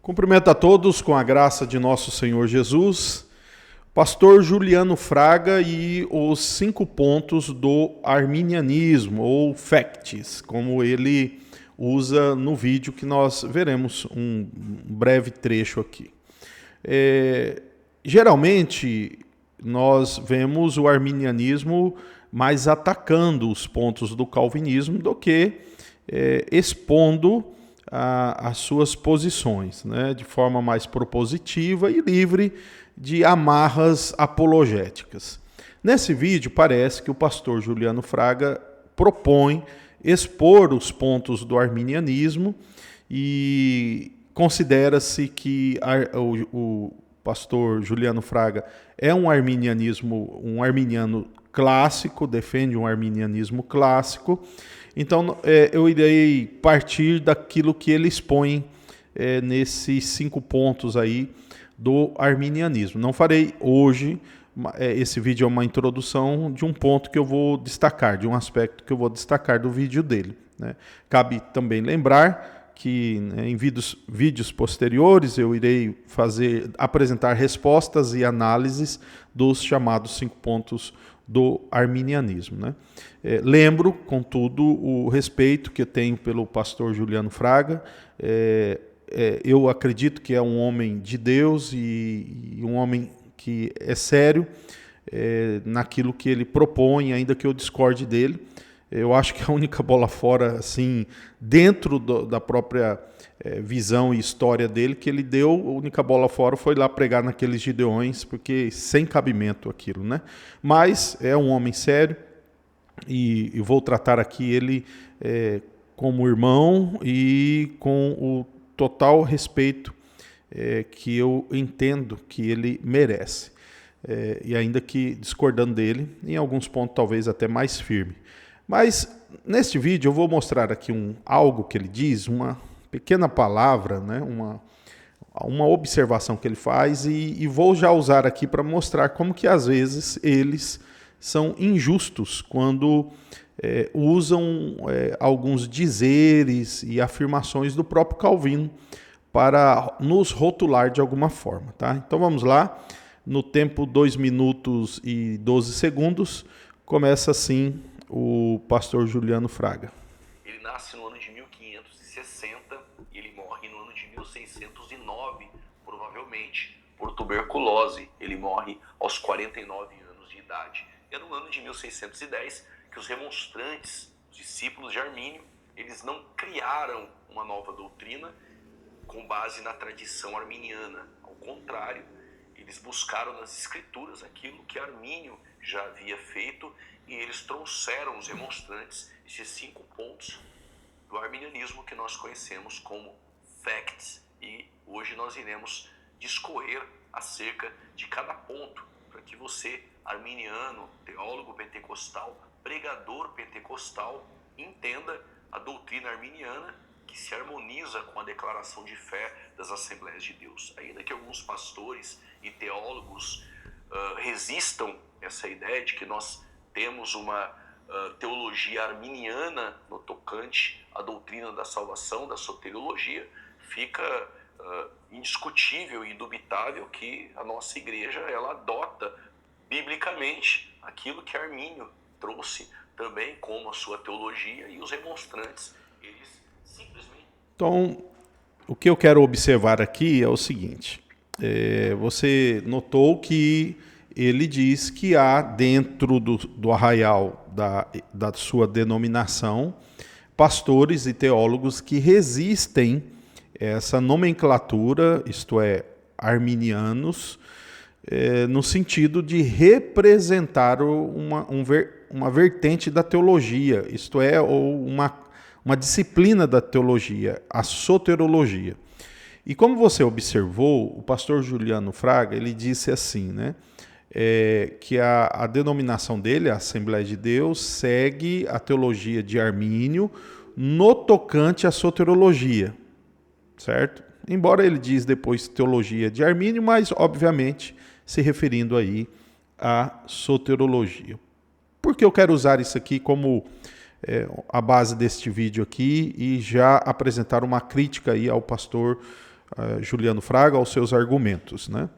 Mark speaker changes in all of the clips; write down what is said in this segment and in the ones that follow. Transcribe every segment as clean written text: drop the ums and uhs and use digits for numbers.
Speaker 1: Cumprimento a todos com a graça de nosso Senhor Jesus. Pastor Juliano Fraga e os 5 pontos do arminianismo, ou facts, como ele usa no vídeo que nós veremos um breve trecho aqui. Geralmente, nós vemos o arminianismo mais atacando os pontos do calvinismo do que expondo as suas posições, né, de forma mais propositiva e livre de amarras apologéticas. Nesse vídeo, parece que o pastor Juliano Fraga propõe expor os pontos do arminianismo e considera-se que o pastor Juliano Fraga é um arminiano clássico, defende um arminianismo clássico. Então, eu irei partir daquilo que ele expõe nesses 5 pontos aí do arminianismo. Não farei hoje, esse vídeo é uma introdução de um ponto que eu vou destacar, de um aspecto que eu vou destacar do vídeo dele, né? Cabe também lembrar que em vídeos posteriores eu irei apresentar respostas e análises dos chamados 5 pontos do arminianismo, né? Lembro, contudo, o respeito que eu tenho pelo pastor Juliano Fraga. Eu acredito que é um homem de Deus e um homem que é sério naquilo que ele propõe, ainda que eu discorde dele. Eu acho que a única bola fora, assim, dentro da própria visão e história dele, que ele deu, a única bola fora foi lá pregar naqueles gideões, porque sem cabimento aquilo, né? Mas é um homem sério e eu vou tratar aqui ele como irmão e com o total respeito que eu entendo que ele merece. E ainda que discordando dele, em alguns pontos talvez até mais firme. Mas neste vídeo eu vou mostrar aqui algo que ele diz, uma pequena palavra, né, uma observação que ele faz e vou já usar aqui para mostrar como que às vezes eles são injustos quando usam alguns dizeres e afirmações do próprio Calvino para nos rotular de alguma forma, tá? Então vamos lá, no tempo 2 minutos e 12 segundos, começa assim o pastor Juliano Fraga.
Speaker 2: Ele nasce no ano de 1560 e ele morre no ano de 1609, provavelmente por tuberculose. Ele morre aos 49 anos de idade. É no ano de 1610 que os remonstrantes, os discípulos de Armínio, eles não criaram uma nova doutrina com base na tradição arminiana. Ao contrário, eles buscaram nas escrituras aquilo que Armínio já havia feito e eles trouxeram os remonstrantes esses 5 pontos do arminianismo que nós conhecemos como facts. E hoje nós iremos discorrer acerca de cada ponto para que você, arminiano, teólogo pentecostal, pregador pentecostal, entenda a doutrina arminiana que se harmoniza com a declaração de fé das Assembleias de Deus. Ainda que alguns pastores e teólogos resistam essa ideia de que nós temos uma teologia arminiana no tocante à doutrina da salvação, da soteriologia, fica indiscutível e indubitável que a nossa igreja ela adota biblicamente aquilo que Armínio trouxe também como a sua teologia, e os remonstrantes, eles simplesmente...
Speaker 1: Então, o que eu quero observar aqui é o seguinte: você notou que ele diz que há dentro do arraial da sua denominação pastores e teólogos que resistem a essa nomenclatura, isto é, arminianos, no sentido de representar uma vertente da teologia, isto é, ou uma disciplina da teologia, a soteriologia. E como você observou, o pastor Juliano Fraga, ele disse assim, né? Que a denominação dele, a Assembleia de Deus, segue a teologia de Armínio no tocante à soteriologia, certo? Embora ele diz depois teologia de Armínio, mas obviamente se referindo aí à soteriologia. Por que eu quero usar isso aqui como a base deste vídeo aqui e já apresentar uma crítica aí ao pastor Juliano Fraga aos seus argumentos, né?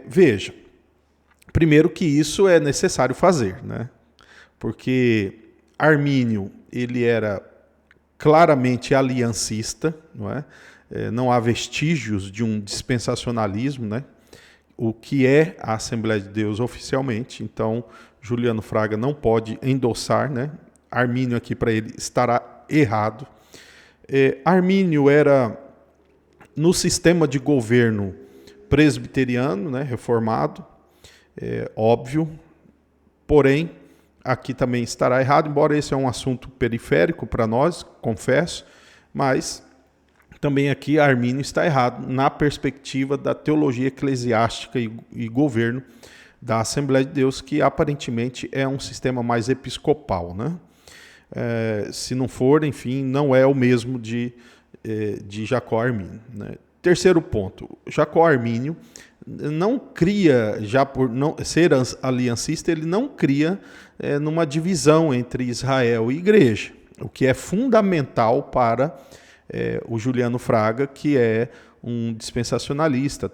Speaker 1: Veja, primeiro que isso é necessário fazer, né? Porque Armínio, ele era claramente aliancista, não é? Não há vestígios de um dispensacionalismo, né? O que é a Assembleia de Deus oficialmente. Então, Juliano Fraga não pode endossar, né? Armínio aqui para ele estará errado. Armínio era no sistema de governo presbiteriano, né? Reformado, óbvio, porém, aqui também estará errado, embora esse é um assunto periférico para nós, confesso, mas também aqui Armínio está errado na perspectiva da teologia eclesiástica e governo da Assembleia de Deus, que aparentemente é um sistema mais episcopal, né? Se não for, enfim, não é o mesmo de Jacó Armínio, né? Terceiro ponto, Jacó Armínio não cria, já por não ser aliancista, ele não cria numa divisão entre Israel e igreja, o que é fundamental para o Juliano Fraga, que é um dispensacionalista,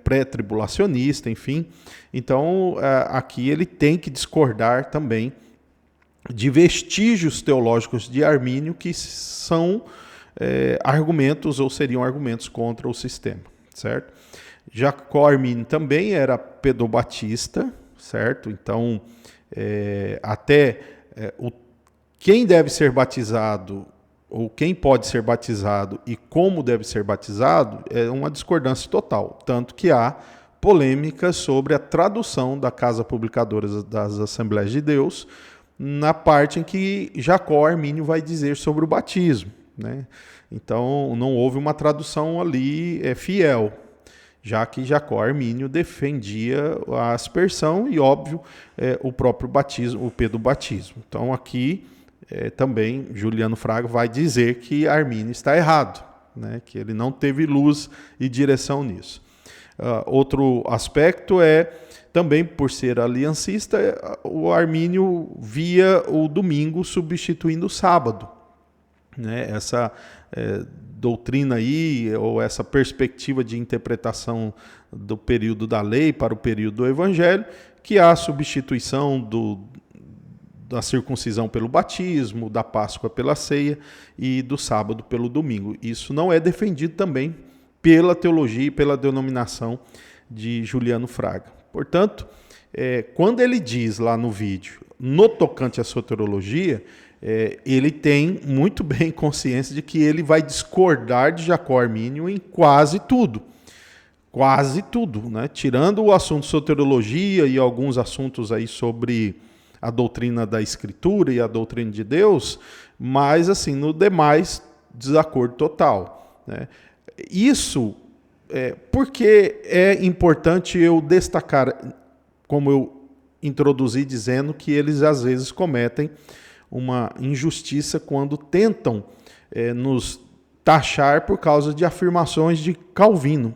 Speaker 1: pré-tribulacionista, enfim. Então, aqui ele tem que discordar também de vestígios teológicos de Armínio, que são argumentos ou seriam argumentos contra o sistema, certo? Jacó Armínio também era pedobatista, certo? Então, quem deve ser batizado ou quem pode ser batizado e como deve ser batizado é uma discordância total, tanto que há polêmica sobre a tradução da Casa Publicadora das Assembleias de Deus na parte em que Jacó Armínio vai dizer sobre o batismo, né? Então, não houve uma tradução ali fiel, já que Jacó Armínio defendia a aspersão e, óbvio, o próprio batismo, o pedobatismo. Então, aqui também Juliano Fraga vai dizer que Armínio está errado, né? Que ele não teve luz e direção nisso. Outro aspecto também por ser aliancista, o Armínio via o domingo substituindo o sábado, né? Essa doutrina aí, ou essa perspectiva de interpretação do período da lei para o período do evangelho, que há a substituição da circuncisão pelo batismo, da Páscoa pela ceia e do sábado pelo domingo. Isso não é defendido também pela teologia e pela denominação de Juliano Fraga. Portanto, quando ele diz lá no vídeo, no tocante à soteriologia, ele tem muito bem consciência de que ele vai discordar de Jacó Armínio em quase tudo. Quase tudo, né? Tirando o assunto soteriologia e alguns assuntos aí sobre a doutrina da Escritura e a doutrina de Deus, mas assim, no demais, desacordo total, né? Isso porque é importante eu destacar, como eu introduzi dizendo, que eles às vezes cometem uma injustiça quando tentam nos taxar por causa de afirmações de Calvino.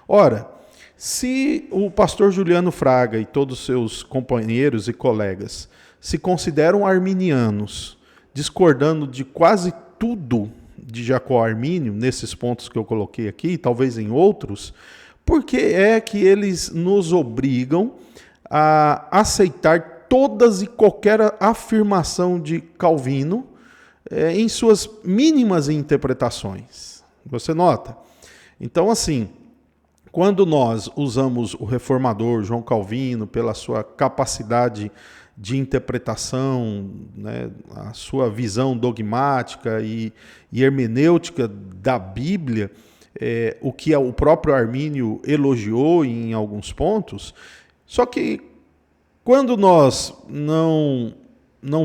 Speaker 1: Ora, se o pastor Juliano Fraga e todos os seus companheiros e colegas se consideram arminianos, discordando de quase tudo de Jacó Armínio, nesses pontos que eu coloquei aqui, talvez em outros, por que é que eles nos obrigam a aceitar todas e qualquer afirmação de Calvino em suas mínimas interpretações? Você nota? Então, assim, quando nós usamos o reformador João Calvino pela sua capacidade de interpretação, né, a sua visão dogmática e hermenêutica da Bíblia, o que o próprio Armínio elogiou em alguns pontos, só que quando nós não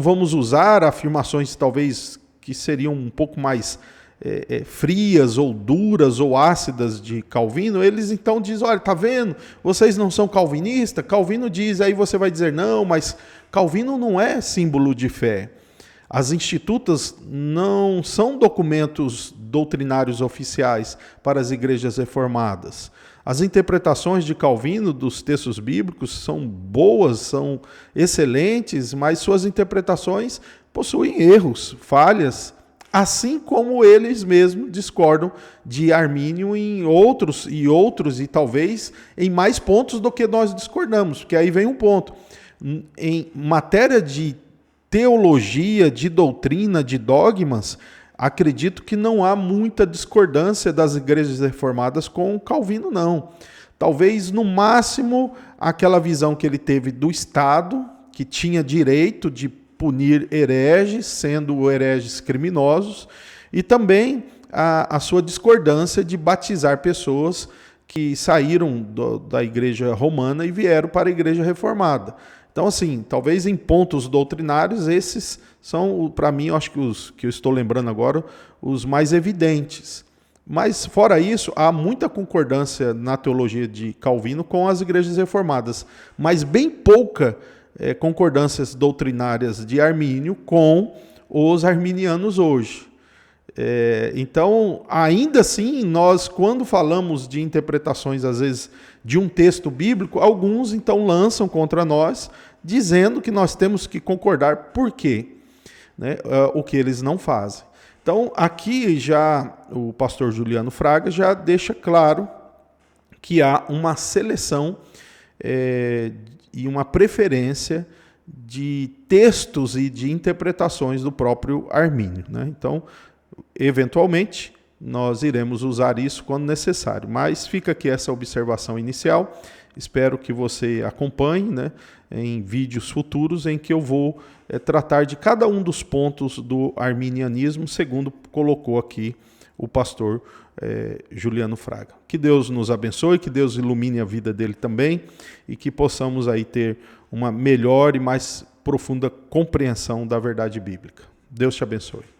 Speaker 1: vamos usar afirmações talvez que seriam um pouco mais frias ou duras ou ácidas de Calvino, eles então dizem, olha, tá vendo? Vocês não são calvinistas? Calvino diz, aí você vai dizer, não, mas Calvino não é símbolo de fé. As institutas não são documentos doutrinários oficiais para as igrejas reformadas. As interpretações de Calvino dos textos bíblicos são boas, são excelentes, mas suas interpretações possuem erros, falhas, assim como eles mesmos discordam de Armínio em outros e talvez em mais pontos do que nós discordamos, porque aí vem um ponto. Em matéria de teologia, de doutrina, de dogmas, acredito que não há muita discordância das igrejas reformadas com Calvino, não. Talvez, no máximo, aquela visão que ele teve do Estado, que tinha direito de punir hereges, sendo hereges criminosos, e também a sua discordância de batizar pessoas que saíram da igreja romana e vieram para a igreja reformada. Então, assim, talvez em pontos doutrinários, esses são, para mim, eu acho que os que eu estou lembrando agora, os mais evidentes. Mas, fora isso, há muita concordância na teologia de Calvino com as igrejas reformadas, mas bem pouca concordâncias doutrinárias de Armínio com os arminianos hoje. Então, ainda assim, nós, quando falamos de interpretações, às vezes, de um texto bíblico, alguns, então, lançam contra nós, dizendo que nós temos que concordar. Por quê? O que eles não fazem. Então, aqui já o pastor Juliano Fraga já deixa claro que há uma seleção e uma preferência de textos e de interpretações do próprio Armínio, né? Então, eventualmente, nós iremos usar isso quando necessário. Mas fica aqui essa observação inicial. Espero que você acompanhe, né, em vídeos futuros em que eu vou tratar de cada um dos pontos do arminianismo, segundo colocou aqui o pastor Juliano Fraga. Que Deus nos abençoe, que Deus ilumine a vida dele também e que possamos aí ter uma melhor e mais profunda compreensão da verdade bíblica. Deus te abençoe.